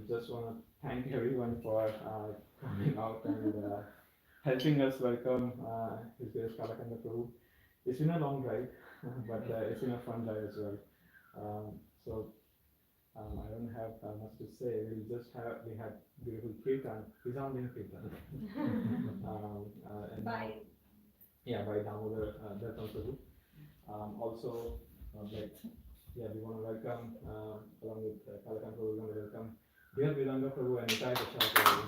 just want to thank everyone for coming out and helping us welcome His Grace Kalakantha Prabhu. It's been a long ride, but it's been a fun ride as well. I don't have much to say. We had beautiful Kirtan, resounding Kirtan. Bye. By Damodar Dattam Prabhu. Also, we want to welcome, along with Kalakantha Prabhu, we want to welcome dear Vedanga Prabhu and Nitai Dashar Prabhu.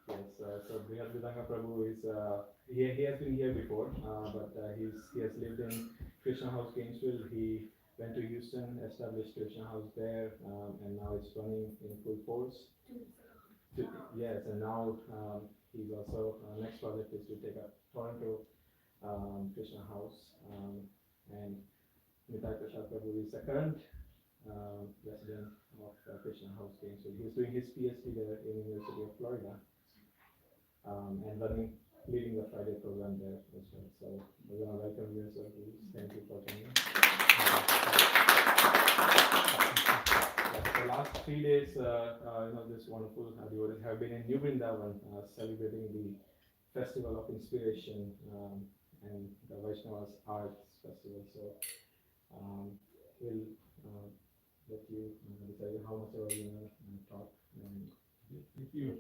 Yes, so dear Vedanga Prabhu is, he has been here before, but he has lived in Krishna House, Gainesville. He went to Houston, established Krishna House there, and now it's running in full force. Yes, and now he's also, next project is to take up Toronto Krishna House, and Nitai Prashad Prabhu is the current resident of Krishna House Gainesville. He's doing his PhD there in University of Florida, and leading the Friday program there as well. So we're going to welcome you as well, please. Thank you for coming. The last 3 days, this wonderful devotees have been in New Vrindavan celebrating the Festival of Inspiration and the Vaishnavas Arts Festival. So we'll let you decide how much ever you want to talk. Thank you.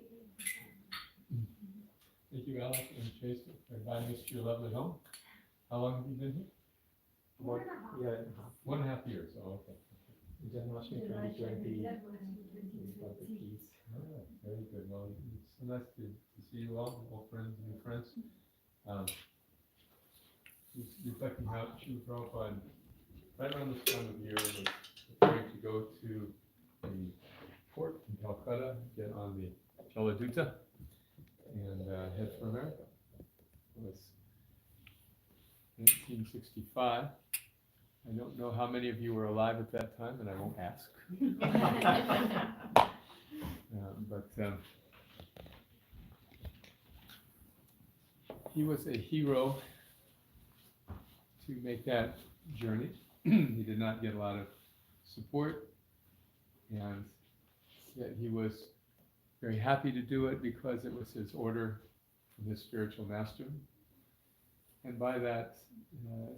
Thank you, Alex and Chase, for inviting us to your lovely home. How long have you been here? About 1.5 years. Oh, okay. Janmashtami 2020. Got the keys. Oh, very good. Well, it's so nice to see you all friends and new friends. Just reflecting how Srila Prabhupada, right around this time of year, was preparing to go to the port in Calcutta, get on the Jaladuta, and head for America. It was 1965. I don't know how many of you were alive at that time, and I won't ask. He was a hero to make that journey. He did not get a lot of support, and yet he was very happy to do it because it was his order from his spiritual master. And by that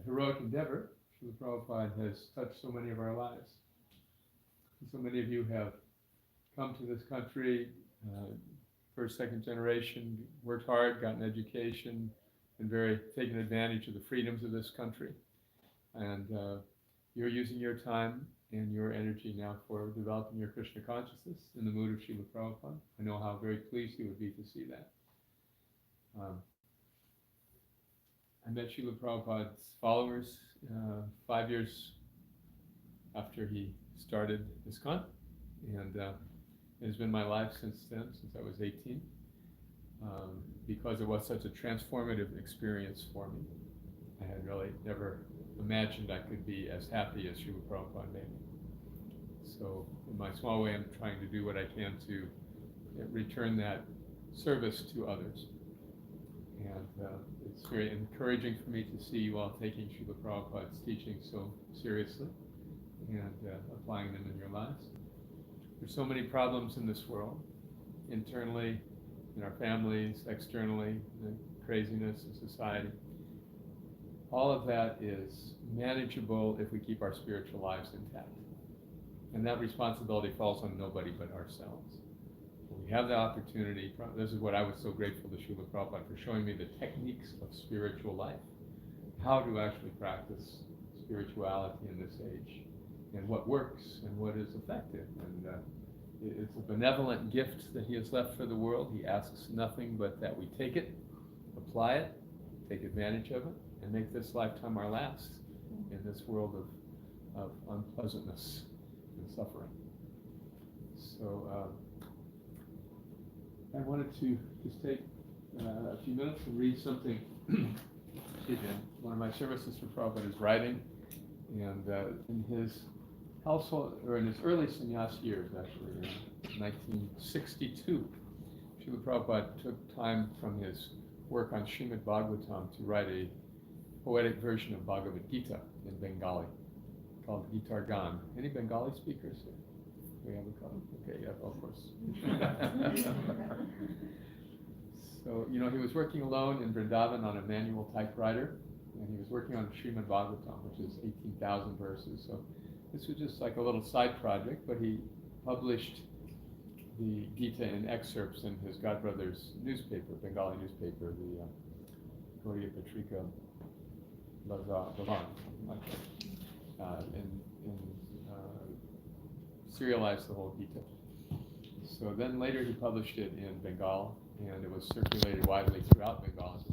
heroic endeavor, Srila Prabhupada has touched so many of our lives. And so many of you have come to this country, first, second generation, worked hard, gotten education, and taken advantage of the freedoms of this country. And you're using your time and your energy now for developing your Krishna consciousness in the mood of Srila Prabhupada. I know how very pleased he would be to see that. I met Srila Prabhupada's followers 5 years after he started ISKCON, and it has been my life since then, since I was 18, because it was such a transformative experience for me. I had really never imagined I could be as happy as Srila Prabhupada made me. So in my small way, I'm trying to do what I can to return that service to others. And it's very encouraging for me to see you all taking Srila Prabhupada's teaching so seriously and applying them in your lives. There's so many problems in this world, internally, in our families, externally, the craziness in society. All of that is manageable if we keep our spiritual lives intact. And that responsibility falls on nobody but ourselves. When we have the opportunity, this is what I was so grateful to Srila Prabhupada for showing me the techniques of spiritual life, how to actually practice spirituality in this age, and what works and what is effective. And it's a benevolent gift that he has left for the world. He asks nothing but that we take it, apply it, take advantage of it, and make this lifetime our last in this world of unpleasantness and suffering. So I wanted to just take a few minutes and read something. One of my services for Prabhupada is writing, and in his household, or in his early sannyas years, actually, in 1962, Srila Prabhupada took time from his work on Srimad Bhagavatam to write a poetic version of Bhagavad Gita in Bengali. called Guitar Gan. Any Bengali speakers? We have a couple. Okay, yeah, of course. So, you know, he was working alone in Vrindavan on a manual typewriter, and he was working on Srimad Bhagavatam, which is 18,000 verses. So this was just like a little side project, but he published the Gita in excerpts in his godbrother's newspaper, Bengali newspaper, the Gaudiya Patrika Bavan, something like that, and serialized the whole Gita. So then later he published it in Bengal, and it was circulated widely throughout Bengal. It's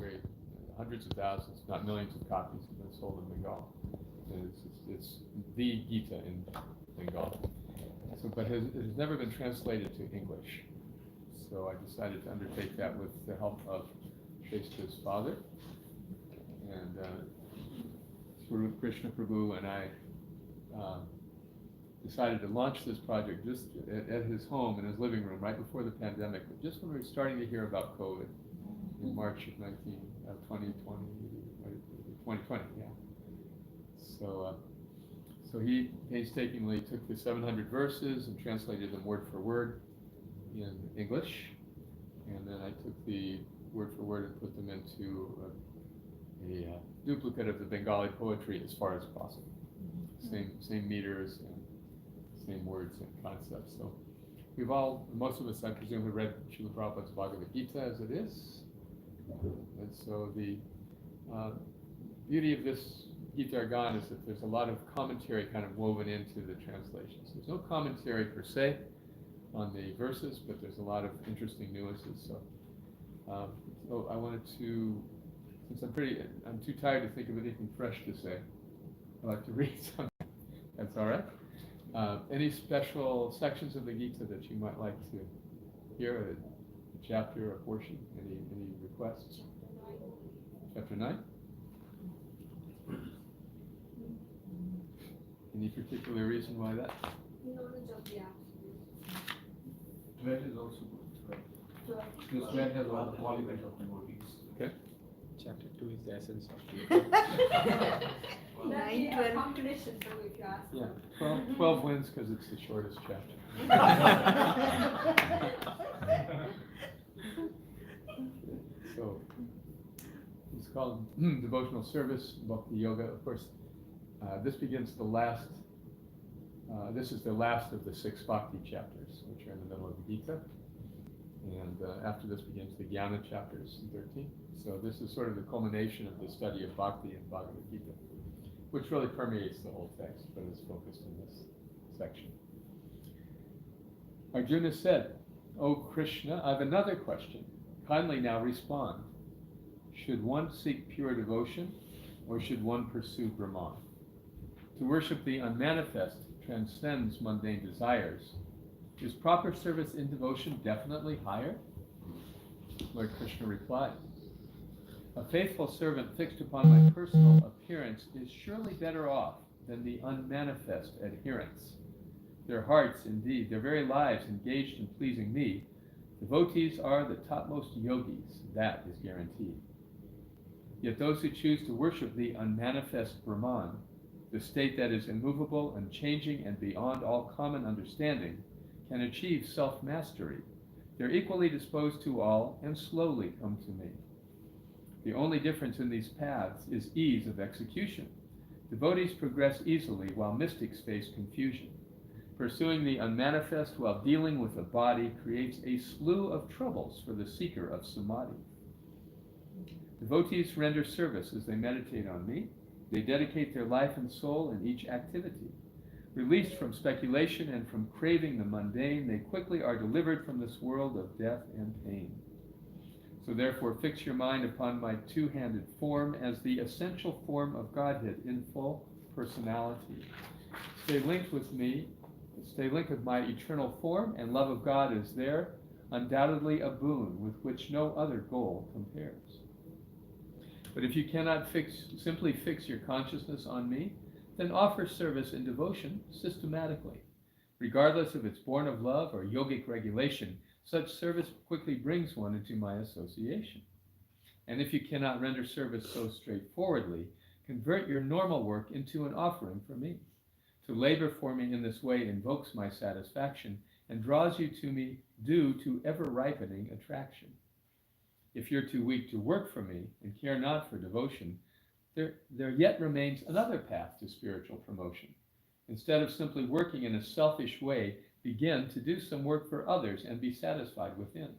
hundreds of thousands, if not millions of copies have been sold in Bengal. And it's the Gita in Bengal. So, but it has never been translated to English. So I decided to undertake that with the help of Shesta's father. And Krishna Prabhu and I decided to launch this project just at his home, in his living room, right before the pandemic, but just when we were starting to hear about COVID in March of 2020, yeah. So he painstakingly took the 700 verses and translated them word for word in English, and then I took the word for word and put them into a duplicate of the Bengali poetry as far as possible. Same meters and same words and concepts. So most of us, I presume, have read Srila Prabhupada's Bhagavad Gita as it is. And so the beauty of this Gita Gan is that there's a lot of commentary kind of woven into the translations. There's no commentary per se on the verses, but there's a lot of interesting nuances. So I wanted to, since I'm too tired to think of anything fresh to say, I'd like to read something. That's all right. Any special sections of the Gita that you might like to hear, a chapter or a portion? Any requests? Chapter 9? Any particular reason why that? Knowledge of the absolute. 12 is also good. Because 12 has all the qualities of devotees. Okay. Chapter 2 is the essence of That'd be a compilation, so if you ask. Yeah, 12 wins because it's the shortest chapter. So it's called Devotional Service, Bhakti Yoga. Of course, this begins the last. This is the last of the 6 Bhakti chapters, which are in the middle of the Gita. And after this begins the Jnana chapters, 13. So this is sort of the culmination of the study of Bhakti and Bhagavad Gita, which really permeates the whole text, but is focused in this section. Arjuna said, "O Krishna, I have another question. Kindly now respond. Should one seek pure devotion, or should one pursue Brahman? To worship the unmanifest transcends mundane desires. Is proper service in devotion definitely higher?" Lord Krishna replied, "A faithful servant fixed upon my personal appearance is surely better off than the unmanifest adherents. Their hearts, indeed, their very lives engaged in pleasing me, devotees are the topmost yogis, that is guaranteed. Yet those who choose to worship the unmanifest Brahman, the state that is immovable, unchanging, and beyond all common understanding, can achieve self-mastery. They're equally disposed to all and slowly come to me. The only difference in these paths is ease of execution. Devotees progress easily while mystics face confusion. Pursuing the unmanifest while dealing with the body creates a slew of troubles for the seeker of samadhi. Devotees render service as they meditate on me. They dedicate their life and soul in each activity. Released from speculation and from craving the mundane, they quickly are delivered from this world of death and pain. So therefore fix your mind upon my two-handed form as the essential form of Godhead in full personality. Stay linked with me, stay linked with my eternal form, and love of God is there, undoubtedly a boon with which no other goal compares. But if you cannot simply fix your consciousness on me, then offer service and devotion systematically. Regardless if it's born of love or yogic regulation, such service quickly brings one into my association. And if you cannot render service so straightforwardly, convert your normal work into an offering for me. To labor for me in this way invokes my satisfaction and draws you to me due to ever-ripening attraction. If you're too weak to work for me and care not for devotion, there yet remains another path to spiritual promotion. Instead of simply working in a selfish way, begin to do some work for others and be satisfied within.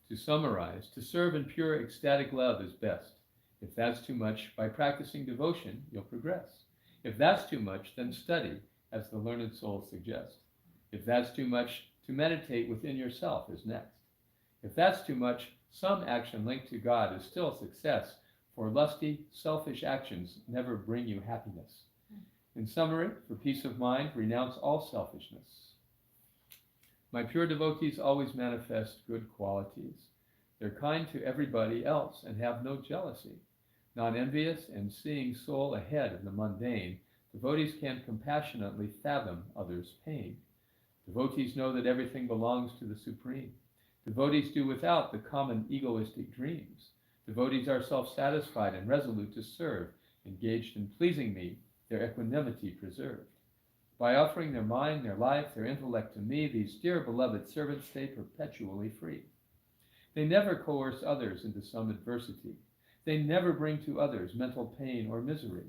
To summarize, to serve in pure ecstatic love is best. If that's too much, by practicing devotion, you'll progress. If that's too much, then study, as the learned souls suggest. If that's too much, to meditate within yourself is next. If that's too much, some action linked to God is still success, for lusty, selfish actions never bring you happiness. In summary, for peace of mind, renounce all selfishness. My pure devotees always manifest good qualities. They're kind to everybody else and have no jealousy. Non-envious and seeing soul ahead of the mundane, devotees can compassionately fathom others' pain. Devotees know that everything belongs to the Supreme. Devotees do without the common egoistic dreams. Devotees are self-satisfied and resolute to serve, engaged in pleasing me, their equanimity preserved. By offering their mind, their life, their intellect to me, these dear beloved servants stay perpetually free. They never coerce others into some adversity. They never bring to others mental pain or misery.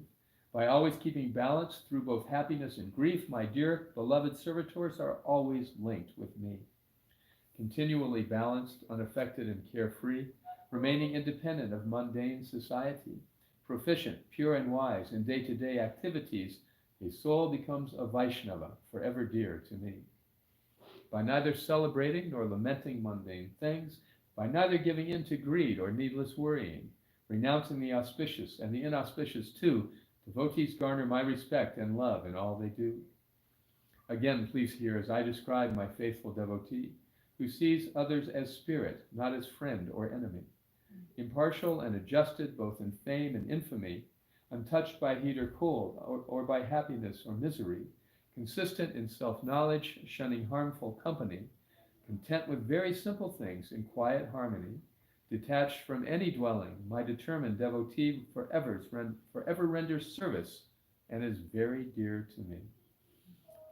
By always keeping balance through both happiness and grief, my dear beloved servitors are always linked with me. Continually balanced, unaffected, and carefree, remaining independent of mundane society, proficient, pure, and wise in day-to-day activities, a soul becomes a Vaishnava, forever dear to me. By neither celebrating nor lamenting mundane things, by neither giving in to greed or needless worrying, renouncing the auspicious and the inauspicious too, devotees garner my respect and love in all they do. Again, please hear as I describe my faithful devotee, who sees others as spirit, not as friend or enemy. Impartial and adjusted both in fame and infamy, untouched by heat or cold, or by happiness or misery, consistent in self-knowledge, shunning harmful company, content with very simple things in quiet harmony, detached from any dwelling, my determined devotee forever renders service and is very dear to me.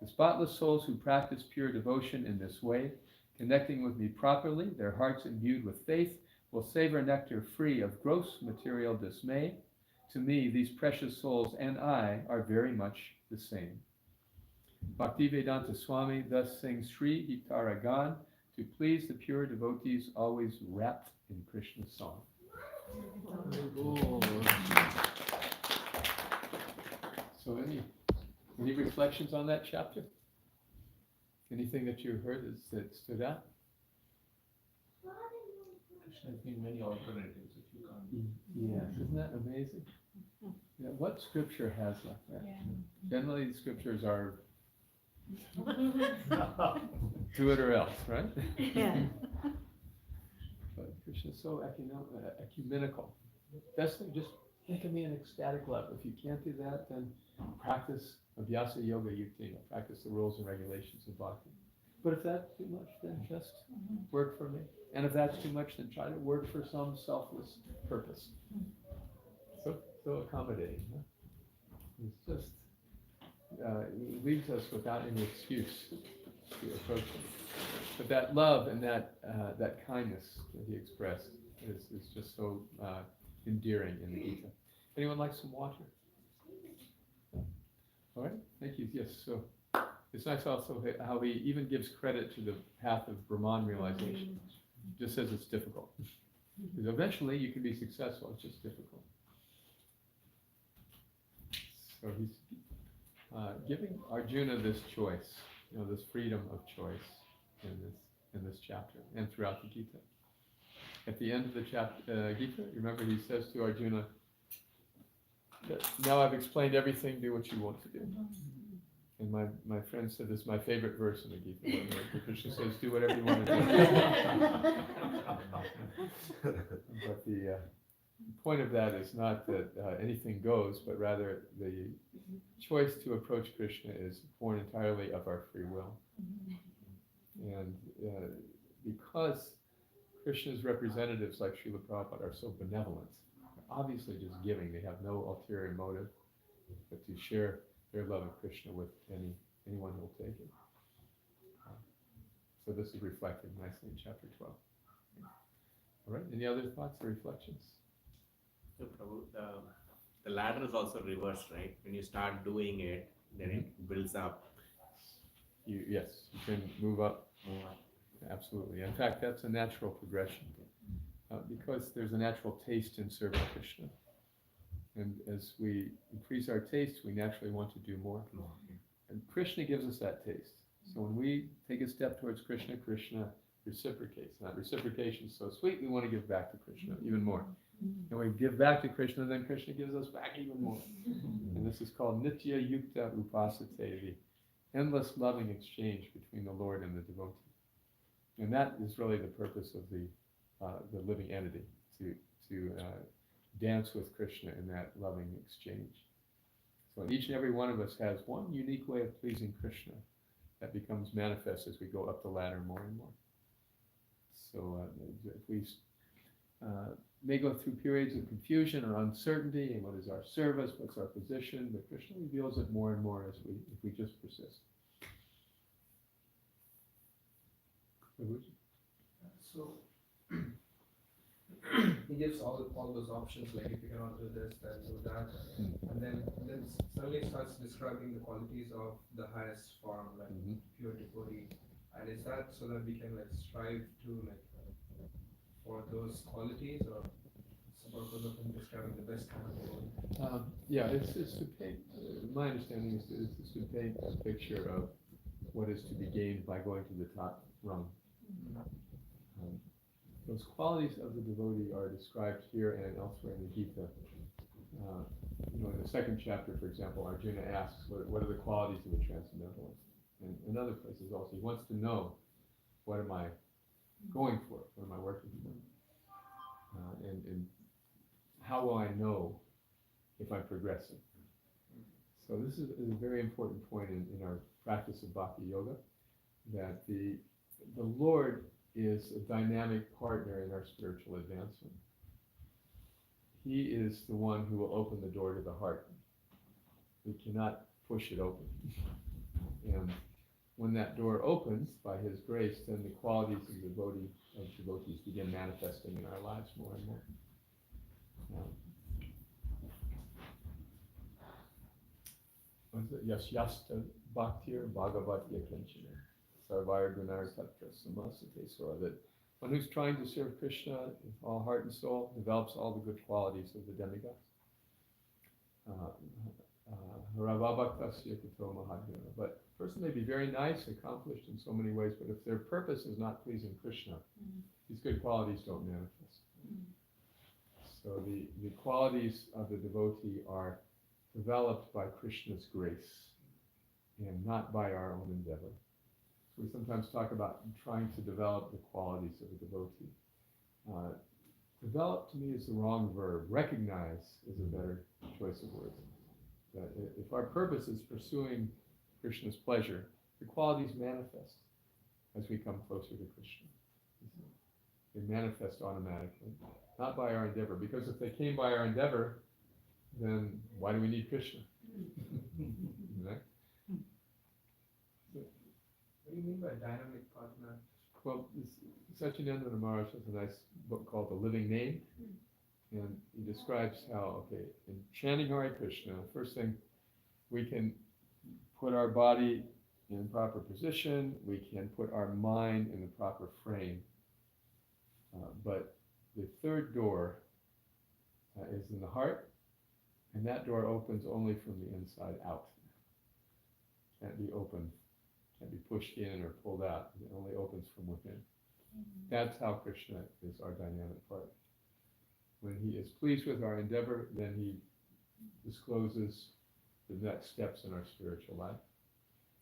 The spotless souls who practice pure devotion in this way, connecting with me properly, their hearts imbued with faith, will savor nectar free of gross material dismay. To me, these precious souls and I are very much the same. Bhaktivedanta Swami thus sings Sri Hitaragan to please the pure devotees always wrapped in Krishna's song. So any reflections on that chapter? Anything that you heard that stood out? Krishna has been many alternatives if you can't. Yes, isn't that amazing? Yeah, what scripture has like that? Yeah. Generally, the scriptures are do it or else, right? Yeah. But Krishna is so ecumenical. Best thing, just think of me in ecstatic love. If you can't do that, then practice Abhyasa Yoga Yuktina. Practice the rules and regulations of Bhakti. But if that's too much, then just work for me. And if that's too much, then try to work for some selfless purpose. So accommodating. Huh? It's just leaves us without any excuse to approach him. But that love and that kindness that he expressed is just so endearing in the Gita. Anyone like some water? All right, thank you. Yes, so it's nice also how he even gives credit to the path of Brahman realization. Just says it's difficult. Because eventually you can be successful, it's just difficult. So he's giving Arjuna this choice, this freedom of choice in this chapter and throughout the Gita. At the end of the Gita, remember he says to Arjuna, now I've explained everything, do what you want to do. And my friend said this is my favorite verse in the Gita, where Krishna says, do whatever you want to do. But the point of that is not that anything goes, but rather the choice to approach Krishna is born entirely of our free will. And because Krishna's representatives like Srila Prabhupada are so benevolent, they're obviously just giving, they have no ulterior motive, but to share their love of Krishna with anyone who will take it. So this is reflected nicely in chapter 12. All right, any other thoughts or reflections? So Prabhu, the ladder is also reversed, right? When you start doing it, then it builds up. Yes, you can move up. Absolutely. In fact, that's a natural progression because there's a natural taste in serving Krishna. And as we increase our taste, we naturally want to do more. And Krishna gives us that taste. So when we take a step towards Krishna, Krishna reciprocates. That reciprocation is so sweet, we want to give back to Krishna even more. And we give back to Krishna, then Krishna gives us back even more. And this is called Nitya Yukta Upasate, the endless loving exchange between the Lord and the devotee. And that is really the purpose of the living entity, to dance with Krishna in that loving exchange. So each and every one of us has one unique way of pleasing Krishna that becomes manifest as we go up the ladder more and more. So if we may go through periods of confusion or uncertainty, and what is our service, what's our position, but Krishna reveals it more and more if we just persist. So he gives all those options, like if you cannot do this, then do that, and then suddenly starts describing the qualities of the highest form, like pure devotee. And is that so that we can like strive to like for those qualities, or it's the purpose of him describing the best kind of devotee? Yeah, it's to paint. My understanding is to paint a picture of what is to be gained by going to the top rung. Those qualities of the devotee are described here and elsewhere in the Gita. In the second chapter, for example, Arjuna asks, what are the qualities of a transcendentalist? And in other places also, he wants to know, what am I going for? What am I working for? And how will I know if I'm progressing? So this is a very important point in our practice of Bhakti Yoga, that the Lord is a dynamic partner in our spiritual advancement. He is the one who will open the door to the heart. We cannot push it open. And when that door opens by His grace, then the qualities of devotees begin manifesting in our lives more and more. Yasyasta Bhaktir Bhagavatya Kanchana Sarvaya Gunar Tatra Samasate, so that one who's trying to serve Krishna with all heart and soul develops all the good qualities of the demigods. But a person may be very nice, accomplished in so many ways, but if their purpose is not pleasing Krishna, these good qualities don't manifest. So the qualities of the devotee are developed by Krishna's grace and not by our own endeavor. So we sometimes talk about trying to develop the qualities of a devotee. Develop to me is the wrong verb. Recognize is a better choice of words. That if our purpose is pursuing Krishna's pleasure, the qualities manifest as we come closer to Krishna. They manifest automatically, not by our endeavor. Because if they came by our endeavor, then why do we need Krishna? Right? What do you mean by dynamic partner? Well, Satyananda Maharaj has a nice book called The Living Name, and he describes how, in chanting Hare Krishna, first thing, we can put our body in proper position, we can put our mind in the proper frame, but the third door is in the heart, and that door opens only from the inside out. Can't be opened, can't be pushed in or pulled out. It only opens from within. That's how Krishna is our dynamic partner. When he is pleased with our endeavor, then he discloses the next steps in our spiritual life.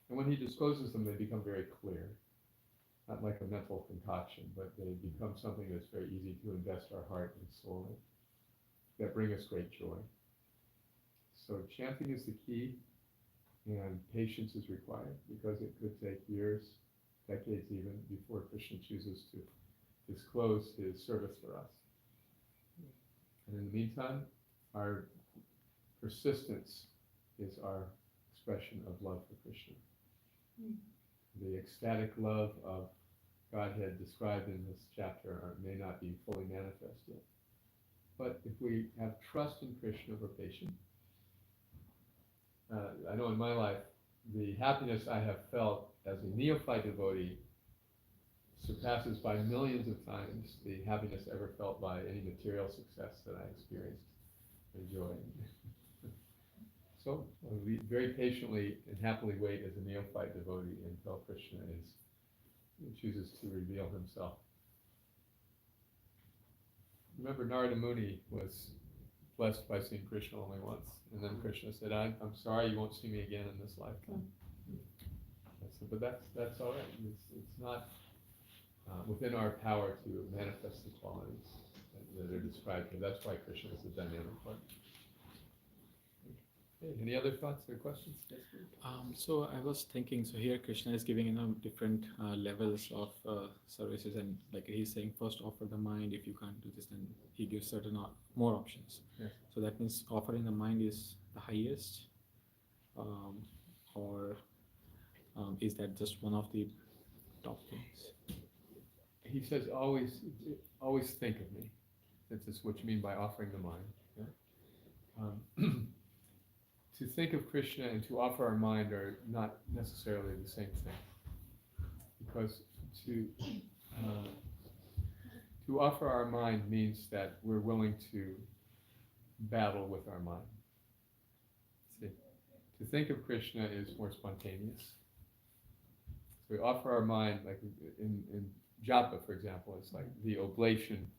And when he discloses them, they become very clear. Not like a mental concoction, but they become something that's very easy to invest our heart and soul in, that bring us great joy. So chanting is the key, and patience is required, because it could take years, decades even, before Krishna chooses to disclose his service for us. And in the meantime, our persistence is our expression of love for Krishna. The ecstatic love of Godhead described in this chapter may not be fully manifest yet. But if we have trust in Krishna, we're patient. I know in my life, the happiness I have felt as a neophyte devotee surpasses by millions of times the happiness ever felt by any material success that I experienced and enjoyed. So we very patiently and happily wait as a neophyte devotee until Krishna chooses to reveal himself. Remember, Narada Muni was blessed by seeing Krishna only once, and then Krishna said, I'm sorry, you won't see me again in this lifetime. But that's all right. It's not within our power to manifest the qualities that are described here. That's why Krishna is the dynamic part. Okay, any other thoughts or questions? Yes, So I was thinking, so here Krishna is giving different levels of services, and like he's saying, first offer the mind. If you can't do this, then he gives certain more options. Yes. So that means offering the mind is the highest, or is that just one of the top things? He says, always think of me. That's what you mean by offering the mind. Yeah? To think of Krishna and to offer our mind are not necessarily the same thing. Because to offer our mind means that we're willing to battle with our mind. See, to think of Krishna is more spontaneous. So we offer our mind, like in japa, for example, it's like the oblation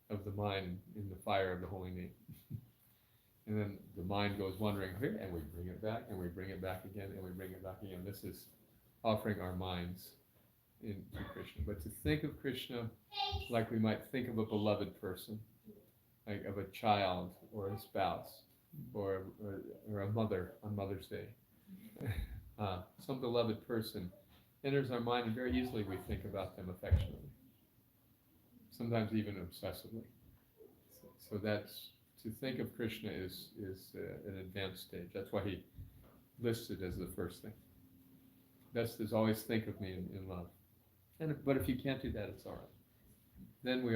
of the mind in the fire of the holy name. And then the mind goes wandering here, and we bring it back, and we bring it back again, and we bring it back again. This is offering our minds into Krishna. But to think of Krishna like we might think of a beloved person, like of a child or a spouse or a mother on Mother's Day. Some beloved person enters our mind, and very easily we think about them affectionately, sometimes even obsessively. So that's, to think of Krishna is an advanced stage. That's why he lists it as the first thing. Best is always think of me in love. But if you can't do that, it's all right. Then we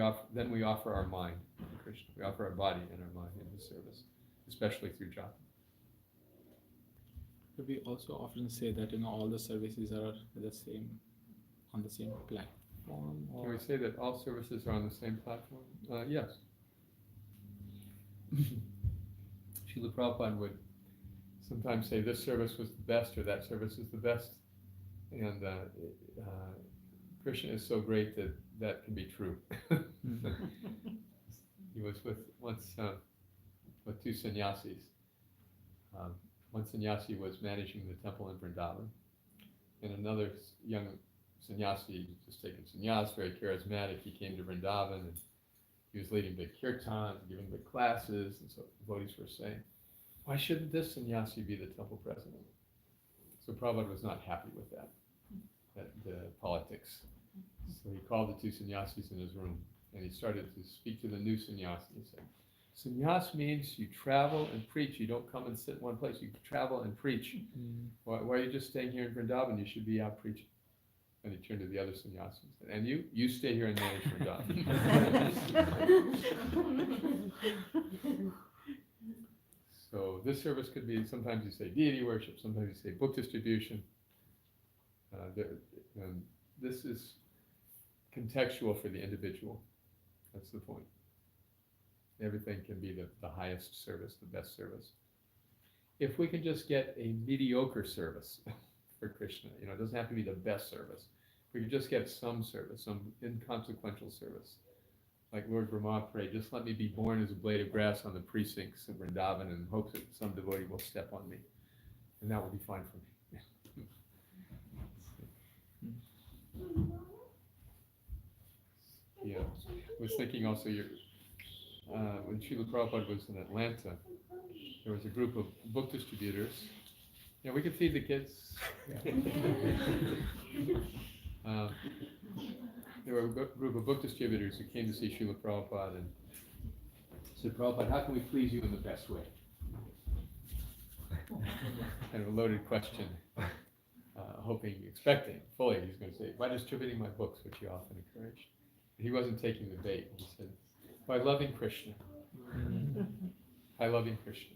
offer our mind to Krishna. We offer our body and our mind in his service, especially through japa. But we also often say that all the services are on the same platform. Can we say that all services are on the same platform? Yes. Srila Prabhupada would sometimes say this service was the best or that service is the best, and Krishna is so great that can be true. He was once with two sannyasis. One sannyasi was managing the temple in Vrindavan, and another young sannyasi, just taken sannyas, very charismatic. He came to Vrindavan and he was leading big kirtans, giving big classes, and so devotees were saying, why shouldn't this sannyasi be the temple president? So Prabhupada was not happy with that the politics. So he called the two sannyasis in his room, and he started to speak to the new sannyasi. He said, sannyas means you travel and preach. You don't come and sit in one place. You travel and preach. Why are you just staying here in Vrindavan? You should be out preaching. And he turned to the other sannyasis and said, and you stay here and manage Vrindavan. So this service could be, sometimes you say deity worship, sometimes you say book distribution. This is contextual for the individual. That's the point. Everything can be the highest service, the best service. If we can just get a mediocre service for Krishna, it doesn't have to be the best service. We can just get some service, some inconsequential service. Like Lord Brahma prayed, just let me be born as a blade of grass on the precincts of Vrindavan and hope that some devotee will step on me. And that will be fine for me. Yeah, I was thinking also, when Srila Prabhupada was in Atlanta, there was a group of book distributors. Yeah, we could feed the kids. There were a group of book distributors who came to see Srila Prabhupada and said, Prabhupada, how can we please you in the best way? kind of a loaded question, hoping, expecting fully, he's going to say, by distributing my books, which he often encouraged. He wasn't taking the bait. He said, by loving Krishna. By loving Krishna.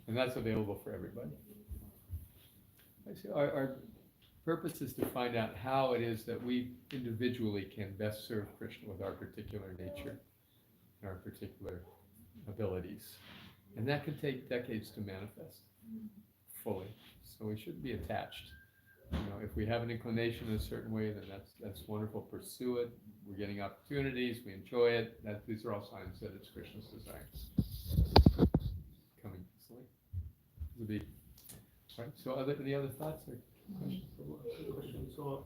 And that's available for everybody. Our purpose is to find out how it is that we individually can best serve Krishna with our particular nature and our particular abilities. And that can take decades to manifest fully. So we shouldn't be attached. You know, if we have an inclination in a certain way, then that's wonderful. Pursue it. We're getting opportunities. We enjoy it. These are all signs that it's Krishna's desire. Coming easily. It'll be right. So, any other thoughts or questions? Question. So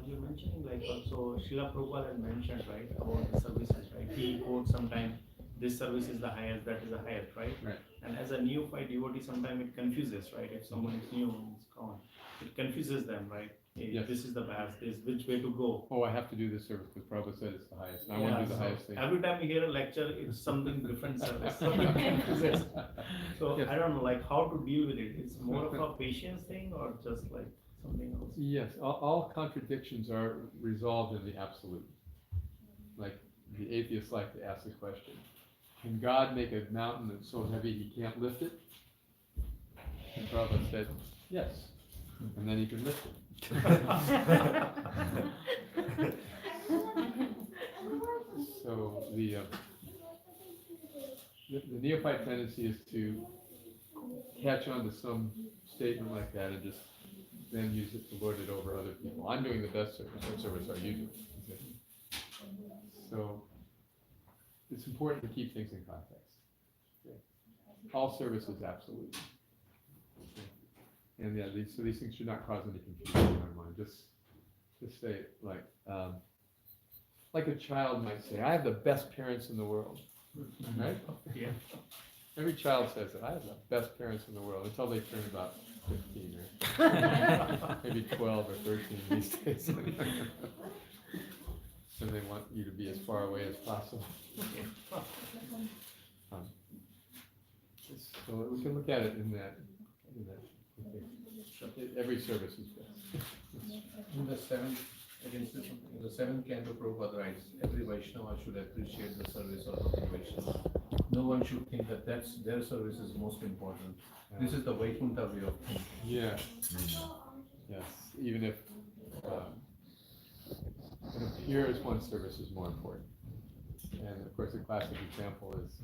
you're mentioning like also Srila Prabhupada had mentioned right about the services, right? He quotes sometime this service is the highest, that is the highest, right? Right. And as a neophyte devotee, sometimes it confuses, right? If someone is new and it's gone, it confuses them, right? Hey, Yes. this is the best, this which way to go. Oh, I have to do this service because Prabhupada said it's the highest. And I want to do the so highest thing. every time you hear a lecture, it's something different service. So it confuses. So Yes. I don't know, like how to deal with it. It's more of a patience thing or just like something else. Yes, all contradictions are resolved in the absolute. Like the atheists like to ask the question, can God make a mountain that's so heavy he can't lift it? And Prabhupada said, yes, and then he can lift it. So the neophyte tendency is to catch on to some statement like that and just then use it to lord it over other people. I'm doing the best service. What service are you doing? So it's important to keep things in context. Okay. All service is absolute. Okay. And yeah, these things should not cause any confusion in our mind. Just say it like a child might say, I have the best parents in the world. Right? Yeah. Every child says that I have the best parents in the world until they turn about 15 or maybe 12 or 13 these days. And they want you to be as far away as possible. So we can look at it in that. Okay. Every service is best. In the seventh, against this, in the seventh canto, Prabhupada writes, every Vaishnava should appreciate the service of other Vaishnava. No one should think that their service is most important. This is the Vaikuntha way of thinking. Yeah. Yes. Even if it appears one service is more important. And of course, a classic example is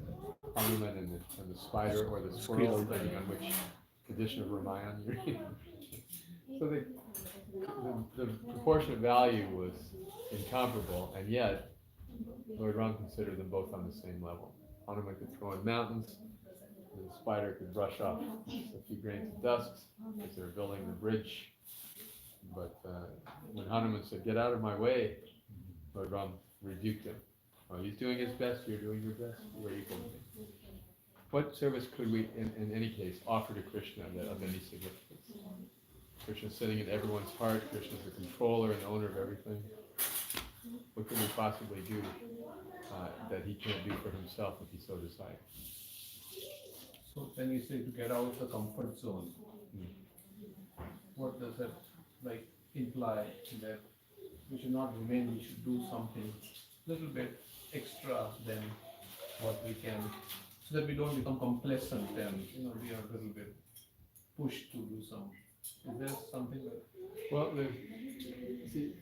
Hanuman and the spider or the squirrel, depending on which edition of Ramayana you're reading. So the proportionate value was incomparable, and yet Lord Ram considered them both on the same level. Hanuman could throw in mountains, and the spider could brush off a few grains of dust as they were building the bridge. But when Hanuman said, "Get out of my way," Lord Ram rebuked him. Well, he's doing his best, you're doing your best, you're equal to me. What service could we, in any case, offer to Krishna that of any significance? Krishna's sitting in everyone's heart. Krishna's the controller and owner of everything. What can we possibly do that he can't do for himself if he so desires? So when you say to get out of the comfort zone, what does that like imply? That we should not remain, we should do something little bit extra than what we can, so that we don't become complacent and we are a little bit pushed to do some. Is there something that? Well, see,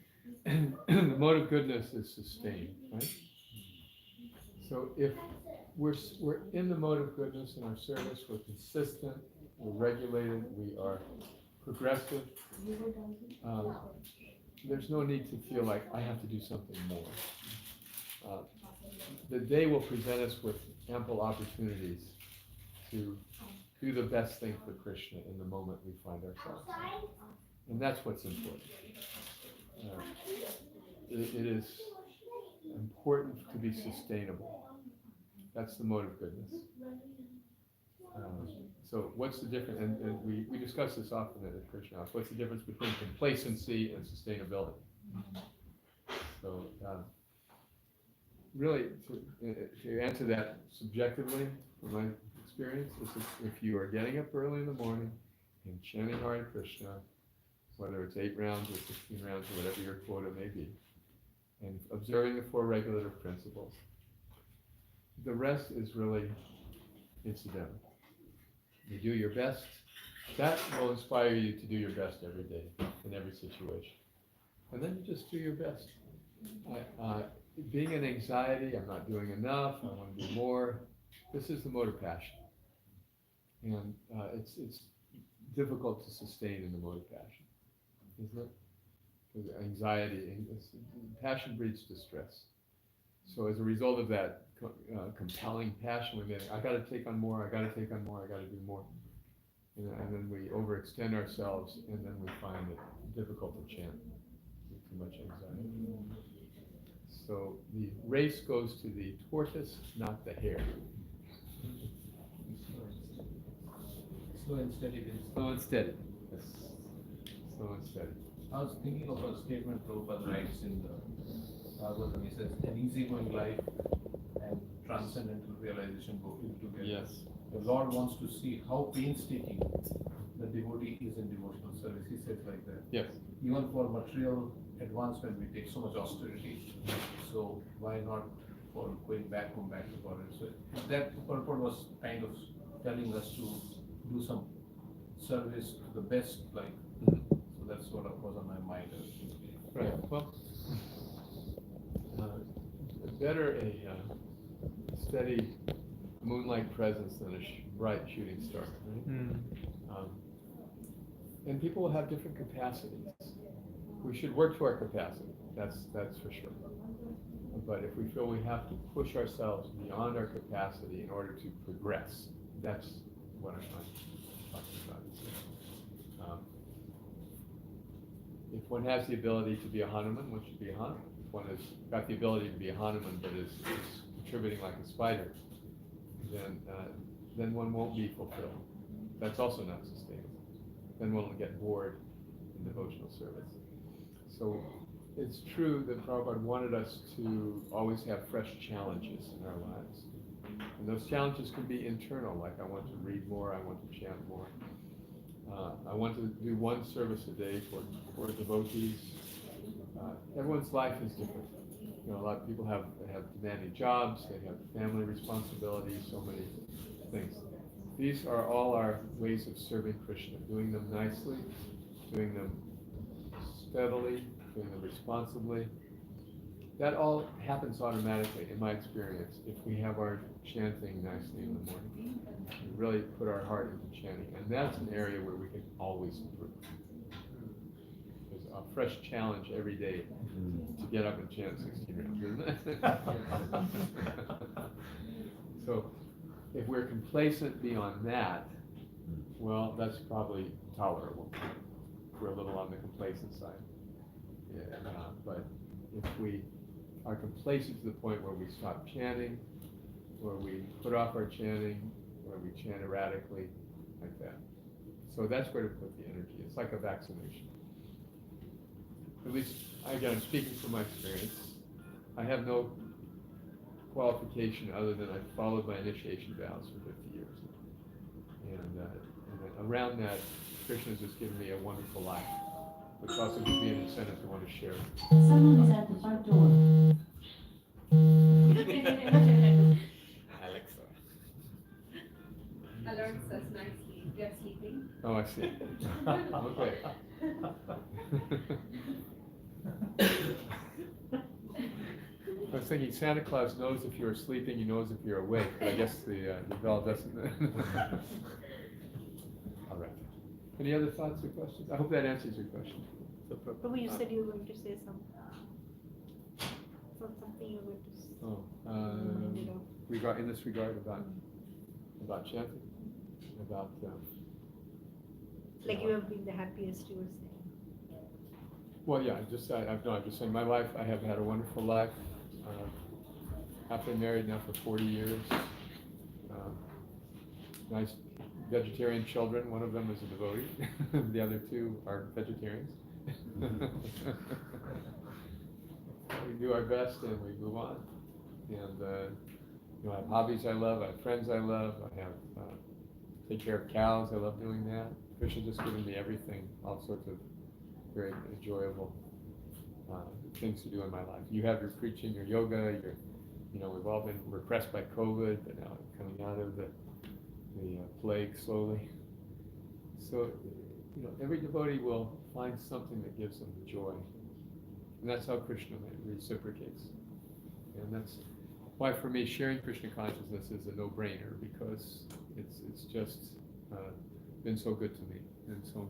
the mode of goodness is sustained, right? So if we're in the mode of goodness in our service, we're consistent, we're regulated, we are progressive. There's no need to feel like I have to do something more. The day will present us with ample opportunities to do the best thing for Krishna in the moment we find ourselves. And that's what's important. It is important to be sustainable. That's the mode of goodness. So what's the difference, and we discuss this often at Krishna House, what's the difference between complacency and sustainability? So really, to answer that subjectively, from my experience is if you are getting up early in the morning and chanting Hare Krishna, whether it's 8 rounds or 16 rounds or whatever your quota may be, and observing the 4 regulative principles, the rest is really incidental. You do your best. That will inspire you to do your best every day in every situation. And then you just do your best. Being in anxiety, I'm not doing enough, I want to do more, this is the mode of passion. And it's difficult to sustain in the mode of passion, isn't it? Because anxiety, passion breeds distress. So as a result of that compelling passion, I got to take on more, I got to take on more, I got to do more. And then we overextend ourselves, and then we find it difficult to chant with too much anxiety. So the race goes to the tortoise, not the hare. Slow and steady wins. Slow and steady. Yes. Slow and steady. I was thinking of a statement Prabhupada writes in the Bhagavatam. He says, an easygoing life and transcendental realization go together. Yes. The Lord wants to see how painstaking the devotee is in devotional service. He says like that. Yes. Even for material advancement, we take so much austerity. So why not for going back to forest? So that purport was kind of telling us to do some service to the best, like. So that's what was on my mind. Right. Well, better a steady moonlight presence than a bright shooting star. Right? And people will have different capacities. We should work to our capacity. That's for sure. But if we feel we have to push ourselves beyond our capacity in order to progress, that's what I'm talking about. If one has the ability to be a Hanuman, one should be a Hanuman. If one has got the ability to be a Hanuman but is contributing like a spider, then one won't be fulfilled. That's also not sustainable. Then one will get bored in devotional service. So it's true that Prabhupada wanted us to always have fresh challenges in our lives. And those challenges can be internal, like I want to read more, I want to chant more. I want to do one service a day for devotees. Everyone's life is different. You know, a lot of people have demanding jobs, they have family responsibilities, so many things. These are all our ways of serving Krishna, doing them nicely, doing them steadily, doing them responsibly. That all happens automatically, in my experience, if we have our chanting nicely in the morning. We really put our heart into chanting, and that's an area where we can always improve. There's a fresh challenge every day to get up and chant 16 rounds, isn't it? So, if we're complacent beyond that, well, that's probably tolerable. We're a little on the complacent side. Yeah, but if we are complacent to the point where we stop chanting, or we put off our chanting, or we chant erratically, like that. So that's where to put the energy. It's like a vaccination. At least, again, I'm speaking from my experience. I have no qualification other than I've followed my initiation vows for 50 years. And around that, Krishna has just given me a wonderful life, which also gives me an incentive to want to share. Someone is at the front door. Alexa. Alerts us nicely. We are sleeping. Oh, I see. Okay. I was thinking Santa Claus knows if you're sleeping, he knows if you're awake, but I guess the bell doesn't. All right. Any other thoughts or questions? I hope that answers your question. So, Prabhu, you said you were going to say something you were going to say. In this regard about chanting, about like you have been the happiest, you were saying. well, yeah, I'm just saying my life. I have had a wonderful life. I've been married now for 40 years. Nice vegetarian children. One of them is a devotee. The other two are vegetarians. We do our best and we move on. And I have hobbies I love, I have friends I love, I have, take care of cows, I love doing that. Krishna just given me everything, all sorts of very enjoyable things to do in my life. You have your preaching, your yoga, we've all been repressed by COVID, but now coming out of the plague slowly. So, every devotee will find something that gives them joy. And that's how Krishna reciprocates. And that's why for me sharing Krishna consciousness is a no-brainer, because it's just been so good to me and so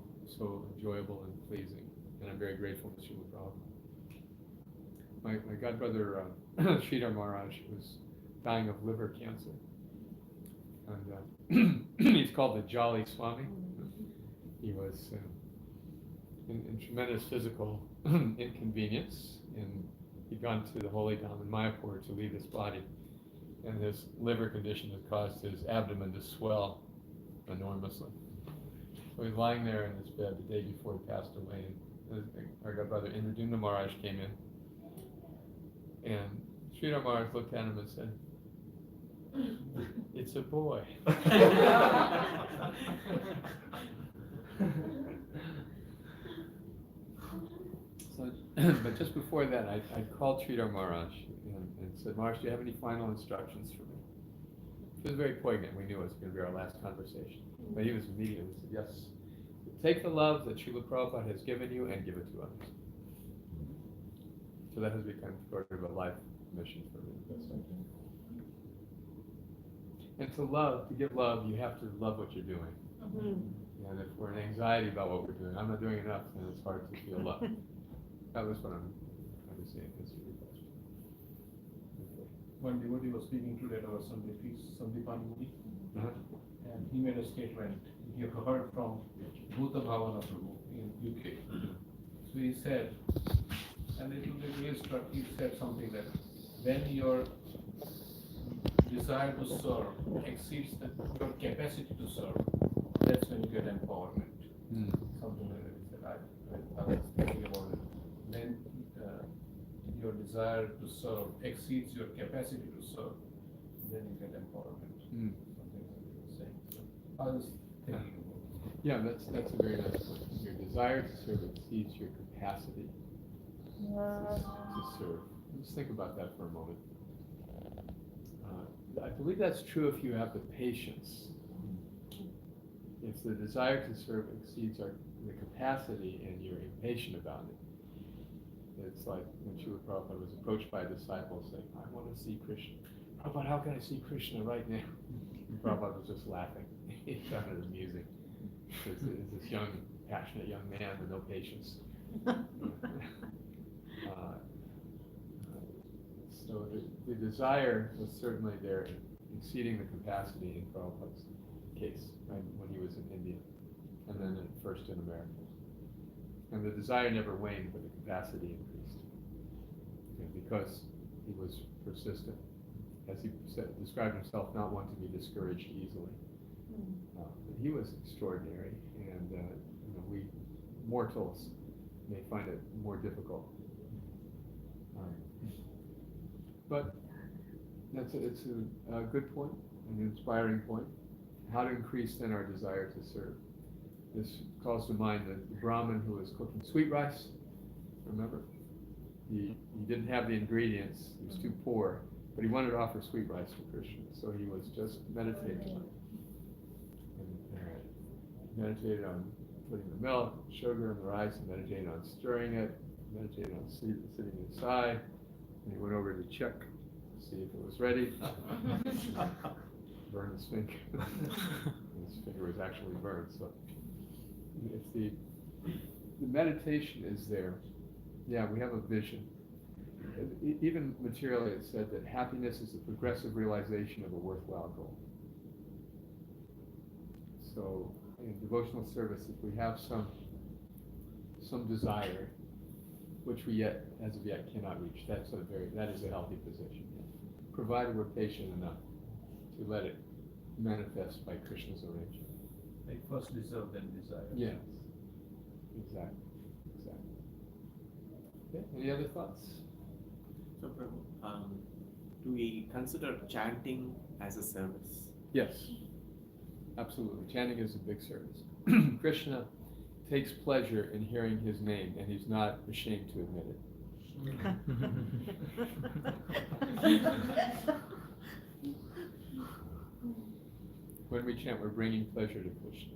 enjoyable and pleasing. And I'm very grateful to Srila Prabhupada. My godbrother Sridhar Maharaj was dying of liver cancer. And he's called the Jolly Swami. He was in tremendous physical inconvenience, and he'd gone to the Holy Dham in Mayapur to leave this body, and his liver condition had caused his abdomen to swell enormously. So he's lying there in his bed the day before he passed away, and our godbrother Indradumna Maharaj came in, and Sridhar Maharaj looked at him and said, "It's a boy." So, but just before that, I called Sridhar Maharaj and said, "Maharaj, do you have any final instructions for me?" It was very poignant. We knew it was going to be our last conversation. But he was immediately said, "Yes, take the love that Srila Prabhupada has given you and give it to others." So that has become sort of a life mission for me. Best I can. And to give love, you have to love what you're doing. And if we're in anxiety about what we're doing, I'm not doing enough, then it's hard to feel love. That was what I'm trying to say in this question. Okay. One devotee was speaking today at our Sunday feast, Sandipani Muni, and he made a statement he heard from Bhuta Bhavana Prabhu in UK. So he said, and it really struck, he said something that when your desire to serve exceeds your capacity to serve, that's when you get empowerment. Something like that. He said, I was thinking about it. When your desire to serve exceeds your capacity to serve, then you get empowerment. Something like that he was saying. So I was thinking about it. Yeah, that's a very nice point. Your desire to serve exceeds your capacity to serve. Just think about that for a moment. I believe that's true if you have the patience. If the desire to serve exceeds the capacity and you're impatient about it, it's like when Srila Prabhupada was approached by a disciple saying, "I want to see Krishna." "Prabhupada, how can I see Krishna right now?" And Prabhupada was just laughing. He found it amusing. It's this young, passionate young man with no patience. So the desire was certainly there, exceeding the capacity in Prabhupada's case, right, when he was in India, and then first in America. And the desire never waned, but the capacity increased. Because he was persistent. As he described himself, not one to be discouraged easily. But he was extraordinary, and we mortals may find it more difficult. But it's a good point, an inspiring point. How to increase then our desire to serve. This calls to mind the Brahmin who was cooking sweet rice. Remember? He didn't have the ingredients, he was too poor, but he wanted to offer sweet rice to Krishna. So he was just meditating on it. And meditated on putting the milk, sugar, and the rice, and meditated on stirring it, meditated on sitting inside. And he went over to check, see if it was ready. Burn his finger. His finger was actually burned. So if the meditation is there, yeah, we have a vision. Even materially, it's said that happiness is the progressive realization of a worthwhile goal. So in devotional service, if we have some desire, which we as of yet cannot reach, that is a healthy position. Provided we're patient enough to let it manifest by Krishna's arrangement. Like first deserve, then desire. Yes, exactly. Okay. Any other thoughts? So, Prabhu, do we consider chanting as a service? Yes, absolutely. Chanting is a big service. Krishna takes pleasure in hearing his name, and he's not ashamed to admit it. When we chant, we're bringing pleasure to Krishna.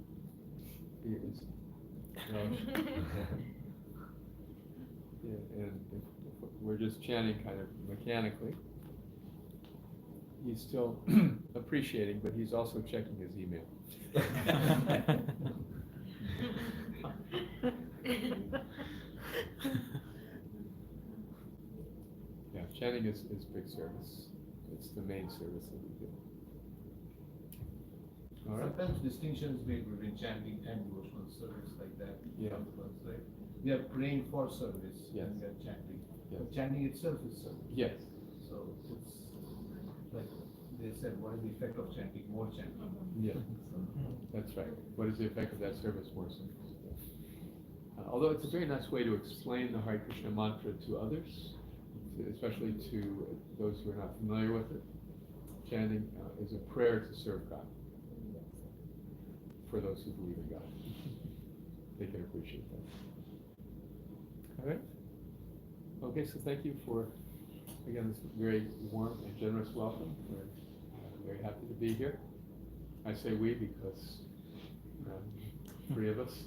He is, yeah, and if we're just chanting kind of mechanically, he's still appreciating, but he's also checking his email. Yeah, chanting is big service. It's the main service that we do. All right. Sometimes distinctions made between chanting and devotional service like that. Yeah. Sometimes, right? We are praying for service Yes. and we are chanting. Yes. But chanting itself is service. Yes. So it's like they said, what is the effect of chanting? More chanting. Yeah. That's right. What is the effect of that service more so? Although it's a very nice way to explain the Hare Krishna mantra to others, especially to those who are not familiar with it. Chanting is a prayer to serve God for those who believe in God. They can appreciate that. All right. Okay, so thank you for, again, this very warm and generous welcome. We're very happy to be here. I say we because three of us.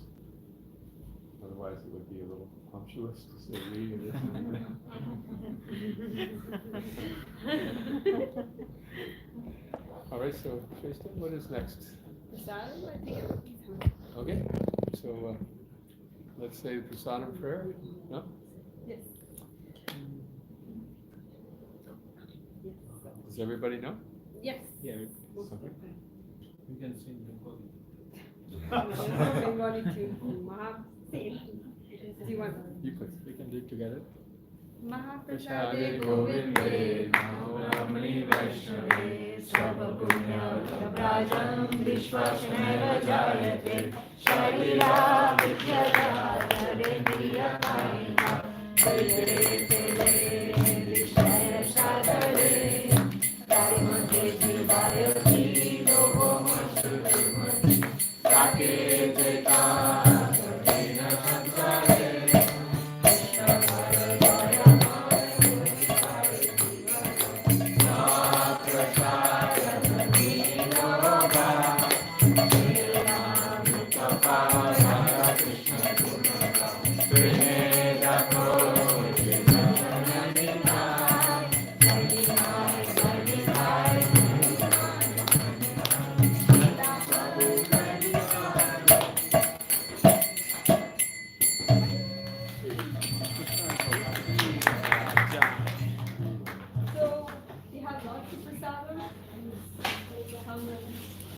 Otherwise, it would be a little unctuous to say we. All right, so Tristan, what is next? Prasadam, I think. Okay, so let's say the prasadam prayer. No? Yes. Does everybody know? Yes. Yeah. Okay. We can sing Bengali. Bengali too. Do you want? You please. We can do it together. Mahaprasade Govinde, Govinde, Ramani Vaishnave, Sarvapunya Rajam Vishwasaneva Jayate, Sharira Vidyata Sarendriya Kaina, Vaidete